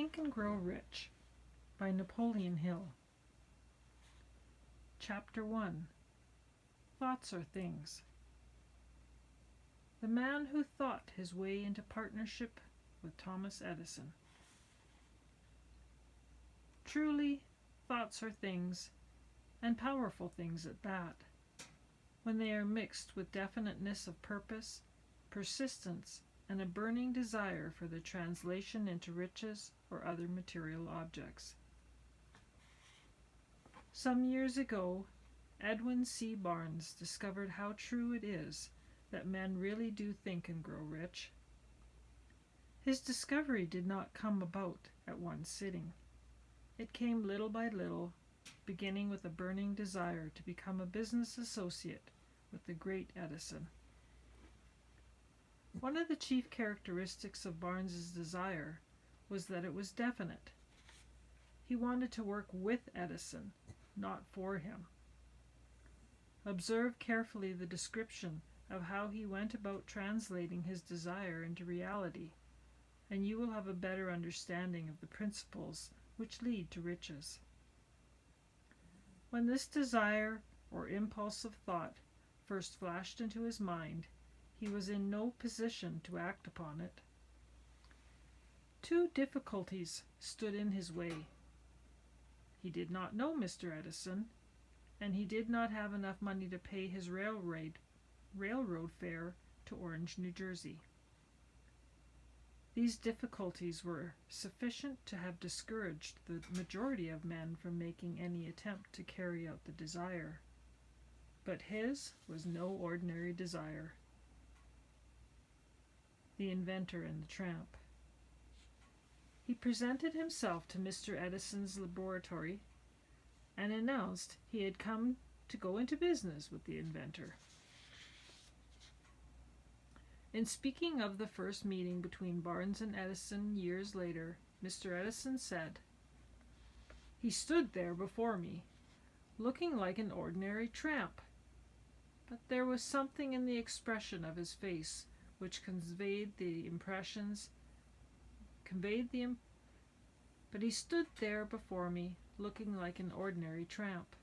Think and Grow Rich by Napoleon Hill. Chapter 1. Thoughts Are Things. The Man Who Thought His Way into Partnership with Thomas Edison. Truly, thoughts are things, and powerful things at that, when they are mixed with definiteness of purpose, persistence, and a burning desire for the translation into riches or other material objects. Some years ago, Edwin C. Barnes discovered how true it is that men really do think and grow rich. His discovery did not come about at one sitting. It came little by little, beginning with a burning desire to become a business associate with the great Edison. One of the chief characteristics of Barnes's desire was that it was definite. He wanted to work with Edison, not for him. Observe carefully the description of how he went about translating his desire into reality, and you will have a better understanding of the principles which lead to riches. When this desire or impulse of thought first flashed into his mind, he was in no position to act upon it. Two difficulties stood in his way. He did not know Mr. Edison, and he did not have enough money to pay his railroad fare to Orange, New Jersey. These difficulties were sufficient to have discouraged the majority of men from making any attempt to carry out the desire. But his was no ordinary desire. The Inventor and the Tramp. He presented himself to Mr. Edison's laboratory and announced he had come to go into business with the inventor. In speaking of the first meeting between Barnes and Edison years later, Mr. Edison said, "He stood there before me, looking like an ordinary tramp, but there was something in the expression of his face which but he stood there before me, looking like an ordinary tramp.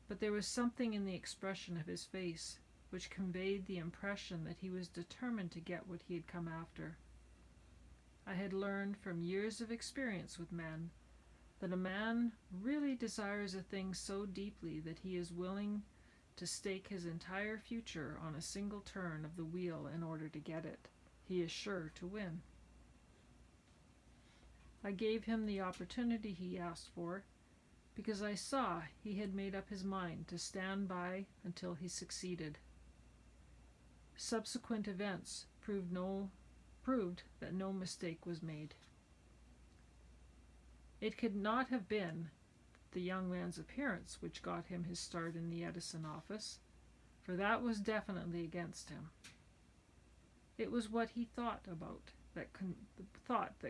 But there was something in the expression of his face which conveyed the impression that he was determined to get what he had come after. I had learned from years of experience with men that a man really desires a thing so deeply that he is willing to stake his entire future on a single turn of the wheel in order to get it. He is sure to win. I gave him the opportunity he asked for because I saw he had made up his mind to stand by until he succeeded. Subsequent events proved that no mistake was made. It could not have been the young man's appearance which got him his start in the Edison office, for that was definitely against him. It was what he thought about that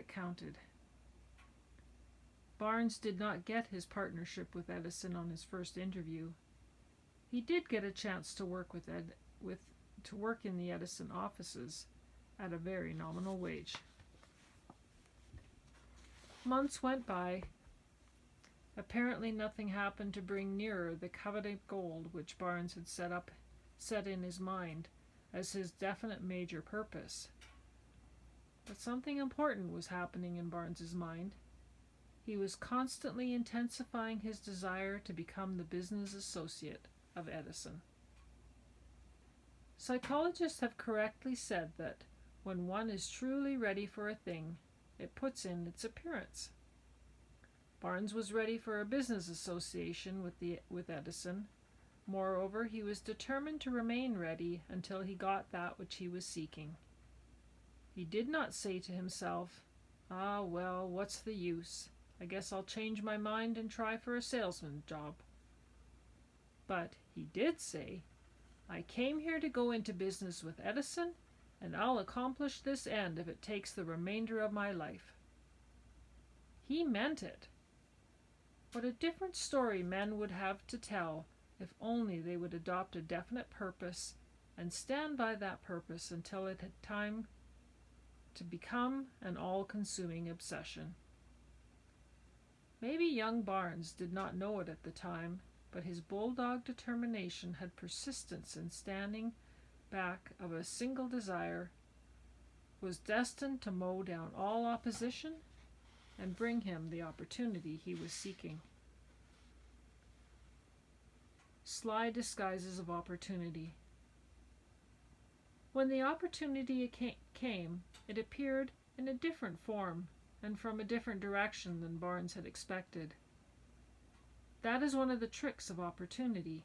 counted. Barnes did not get his partnership with Edison on his first interview. He did get a chance to work in the Edison offices at a very nominal wage. Months went by. Apparently nothing happened to bring nearer the coveted gold which Barnes had set in his mind as his definite major purpose. But something important was happening in Barnes's mind. He was constantly intensifying his desire to become the business associate of Edison. Psychologists have correctly said that when one is truly ready for a thing, it puts in its appearance. Barnes was ready for a business association with Edison. Moreover, he was determined to remain ready until he got that which he was seeking. He did not say to himself, "Ah, well, what's the use? I guess I'll change my mind and try for a salesman job." But he did say, "I came here to go into business with Edison, and I'll accomplish this end if it takes the remainder of my life." He meant it. What a different story men would have to tell if only they would adopt a definite purpose and stand by that purpose until it had to become an all-consuming obsession. Maybe young Barnes did not know it at the time, but his bulldog determination had persistence in standing back of a single desire was destined to mow down all opposition and bring him the opportunity he was seeking. Sly disguises of opportunity. When the opportunity came, it appeared in a different form and from a different direction than Barnes had expected. That is one of the tricks of opportunity.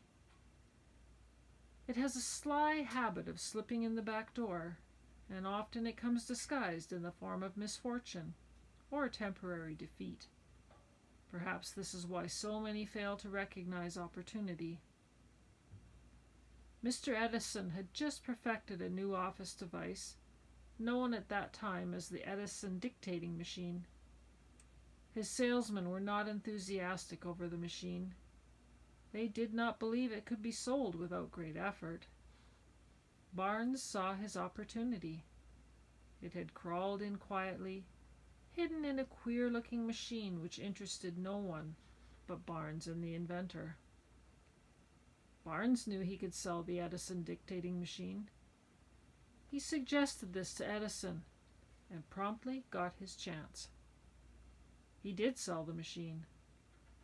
It has a sly habit of slipping in the back door, and often it comes disguised in the form of misfortune or temporary defeat. Perhaps this is why so many fail to recognize opportunity. Mr. Edison had just perfected a new office device, known at that time as the Edison dictating machine. His salesmen were not enthusiastic over the machine. They did not believe it could be sold without great effort. Barnes saw his opportunity. It had crawled in quietly, hidden in a queer-looking machine which interested no one but Barnes and the inventor. Barnes knew he could sell the Edison dictating machine. He suggested this to Edison and promptly got his chance. He did sell the machine.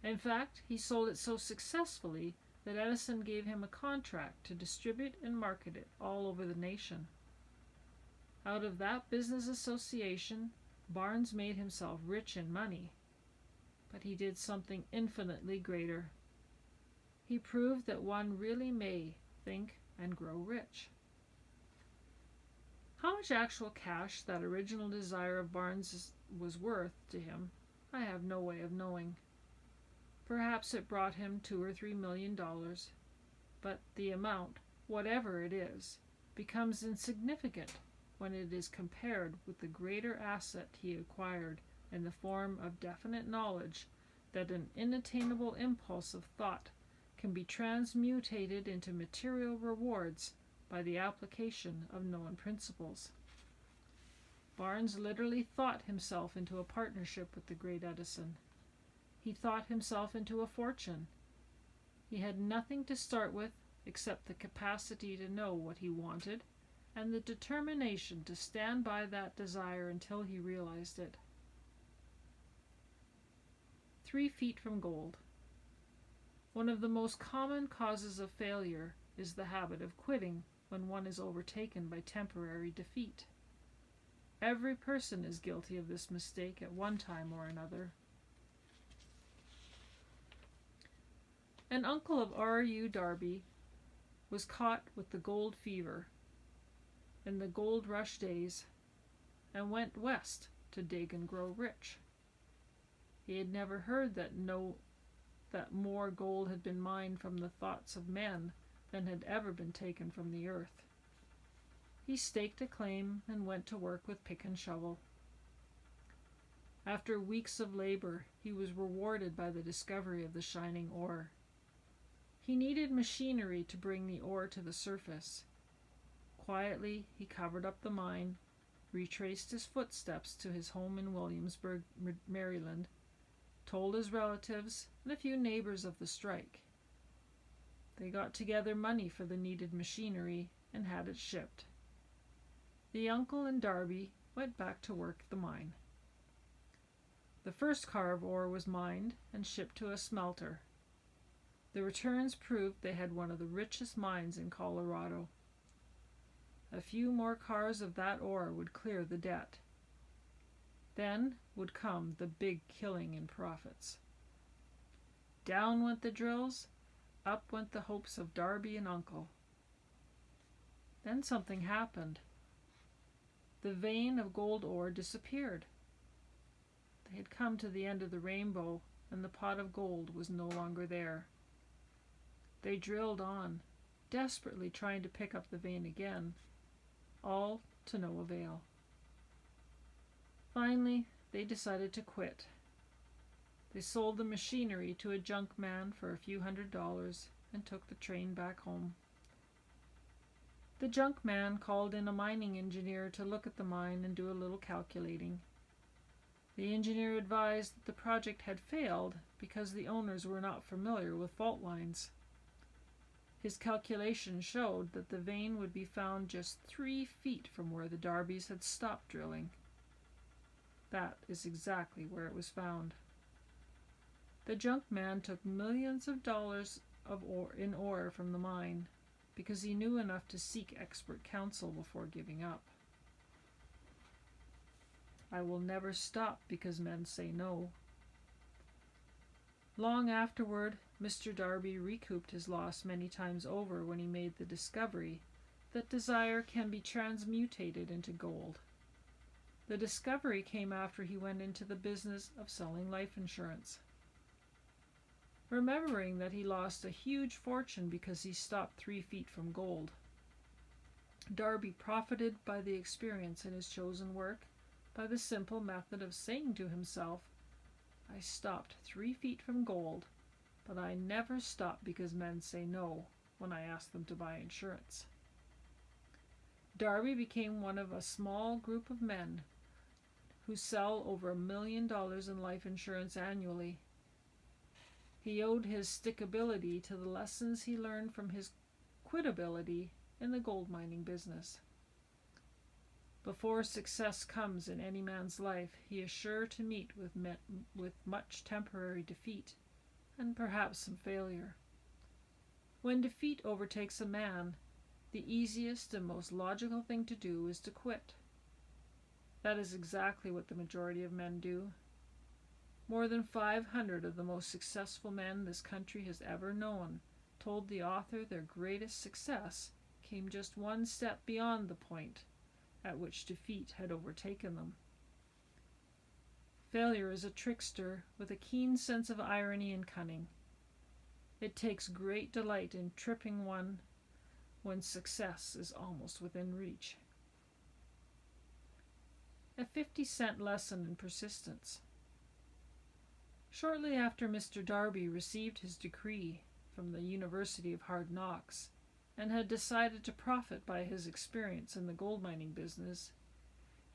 In fact, he sold it so successfully that Edison gave him a contract to distribute and market it all over the nation. Out of that business association, Barnes made himself rich in money. But he did something infinitely greater. He proved that one really may think and grow rich. How much actual cash that original desire of Barnes was worth to him, I have no way of knowing. Perhaps it brought him $2 or $3 million, but the amount, whatever it is, becomes insignificant when it is compared with the greater asset he acquired in the form of definite knowledge that an inattainable impulse of thought can be transmutated into material rewards by the application of known principles. Barnes literally thought himself into a partnership with the great Edison. He thought himself into a fortune. He had nothing to start with except the capacity to know what he wanted and the determination to stand by that desire until he realized it. 3 feet from gold. One of the most common causes of failure is the habit of quitting when one is overtaken by temporary defeat. Every person is guilty of this mistake at one time or another. An uncle of R.U. Darby was caught with the gold fever in the gold rush days and went west to dig and grow rich. He had never heard that more gold had been mined from the thoughts of men than had ever been taken from the earth. He staked a claim and went to work with pick and shovel. After weeks of labor, he was rewarded by the discovery of the shining ore. He needed machinery to bring the ore to the surface. Quietly, he covered up the mine, retraced his footsteps to his home in Williamsburg, Maryland, told his relatives and a few neighbors of the strike. They got together money for the needed machinery and had it shipped. The uncle and Darby went back to work the mine. The first car of ore was mined and shipped to a smelter. The returns proved they had one of the richest mines in Colorado. A few more cars of that ore would clear the debt. Then would come the big killing in profits. Down went the drills, up went the hopes of Darby and Uncle. Then something happened. The vein of gold ore disappeared. They had come to the end of the rainbow, and the pot of gold was no longer there. They drilled on, desperately trying to pick up the vein again, all to no avail. Finally, they decided to quit. They sold the machinery to a junk man for a few $100s and took the train back home. The junk man called in a mining engineer to look at the mine and do a little calculating. The engineer advised that the project had failed because the owners were not familiar with fault lines. His calculations showed that the vein would be found just 3 feet from where the Darbys had stopped drilling. That is exactly where it was found. The junk man took millions of dollars in ore from the mine because he knew enough to seek expert counsel before giving up. I will never stop because men say no. Long afterward, Mr. Darby recouped his loss many times over when he made the discovery that desire can be transmutated into gold. The discovery came after he went into the business of selling life insurance. Remembering that he lost a huge fortune because he stopped 3 feet from gold, Darby profited by the experience in his chosen work by the simple method of saying to himself, I stopped 3 feet from gold, but I never stop because men say no when I ask them to buy insurance. Darby became one of a small group of men who sell over $1 million in life insurance annually. He owed his stickability to the lessons he learned from his quitability in the gold mining business. Before success comes in any man's life, he is sure to meet with much temporary defeat and perhaps some failure. When defeat overtakes a man, the easiest and most logical thing to do is to quit. That is exactly what the majority of men do. More than 500 of the most successful men this country has ever known told the author their greatest success came just one step beyond the point at which defeat had overtaken them. Failure is a trickster with a keen sense of irony and cunning. It takes great delight in tripping one when success is almost within reach. A 50-cent lesson in persistence. Shortly after Mr. Darby received his degree from the University of Hard Knocks and had decided to profit by his experience in the gold mining business,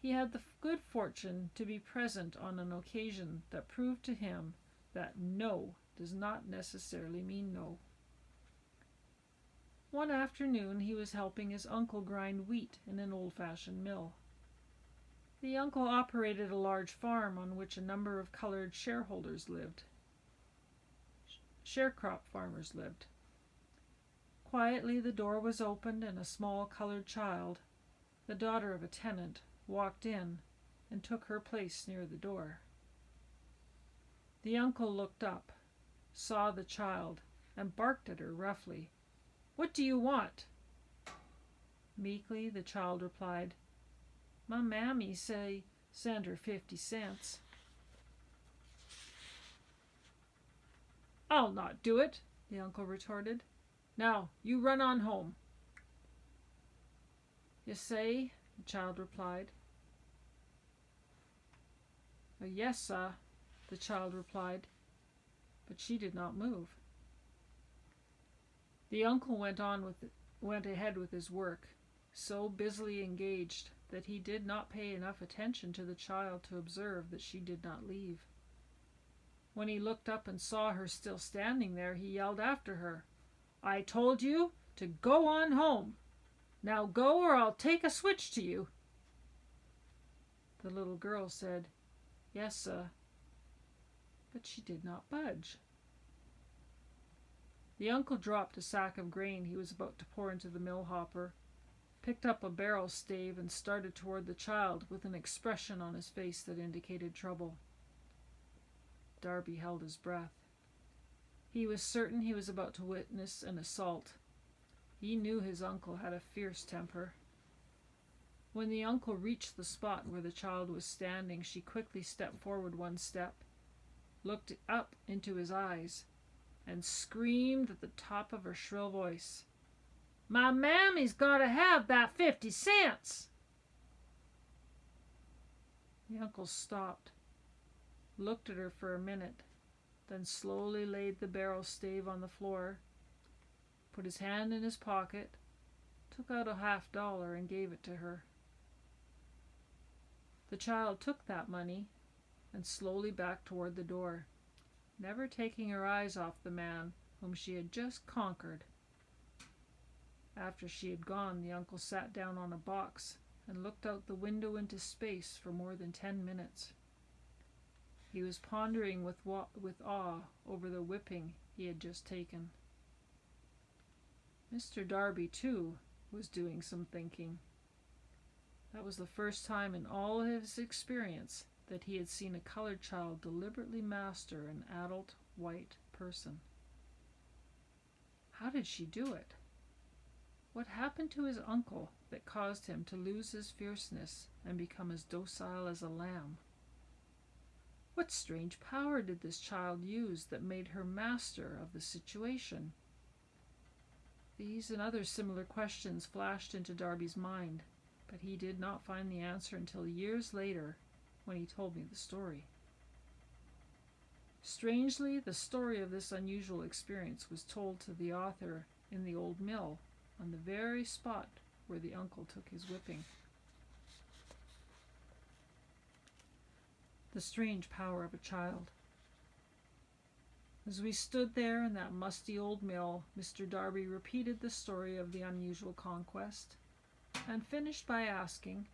he had the good fortune to be present on an occasion that proved to him that no does not necessarily mean no. One afternoon he was helping his uncle grind wheat in an old-fashioned mill. The uncle operated a large farm on which a number of colored sharecrop farmers lived. Quietly the door was opened and a small colored child, the daughter of a tenant, walked in and took her place near the door. The uncle looked up, saw the child, and barked at her roughly. "What do you want?" Meekly the child replied, "My mammy say send her 50 cents. "I'll not do it," the uncle retorted. "Now, you run on home." "You say?" the child replied. "Yes, sah," the child replied, but she did not move. The uncle went ahead with his work, so busily engaged that he did not pay enough attention to the child to observe that she did not leave. When he looked up and saw her still standing there, he yelled after her, "I told you to go on home. Now go or I'll take a switch to you." The little girl said, "Yes, sir," but she did not budge. The uncle dropped a sack of grain he was about to pour into the mill hopper, picked up a barrel stave, and started toward the child with an expression on his face that indicated trouble. Darby held his breath. He was certain he was about to witness an assault. He knew his uncle had a fierce temper. When the uncle reached the spot where the child was standing, she quickly stepped forward one step, looked up into his eyes, and screamed at the top of her shrill voice, "My mammy's got to have that 50 cents!" The uncle stopped, looked at her for a minute, then slowly laid the barrel stave on the floor, put his hand in his pocket, took out a $50 and gave it to her. The child took that money and slowly backed toward the door, never taking her eyes off the man whom she had just conquered. After she had gone, the uncle sat down on a box and looked out the window into space for more than 10 minutes. He was pondering with awe over the whipping he had just taken. Mr. Darby, too, was doing some thinking. That was the first time in all his experience that he had seen a colored child deliberately master an adult white person. How did she do it? What happened to his uncle that caused him to lose his fierceness and become as docile as a lamb? What strange power did this child use that made her master of the situation? These and other similar questions flashed into Darby's mind, but he did not find the answer until years later, when he told me the story. Strangely, the story of this unusual experience was told to the author in the old mill, on the very spot where the uncle took his whipping. The strange power of a child. As we stood there in that musty old mill, Mr. Darby repeated the story of the unusual conquest, and finished by asking,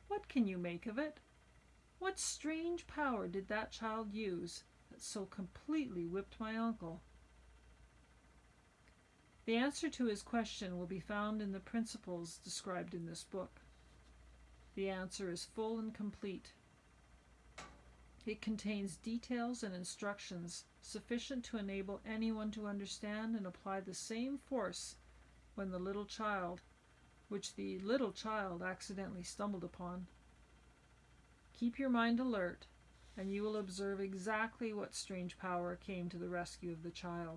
"What can you make of it? What strange power did that child use that so completely whipped my uncle?" The answer to his question will be found in the principles described in this book. The answer is full and complete. It contains details and instructions sufficient to enable anyone to understand and apply the same force when the little child, which the little child accidentally stumbled upon. Keep your mind alert, and you will observe exactly what strange power came to the rescue of the child.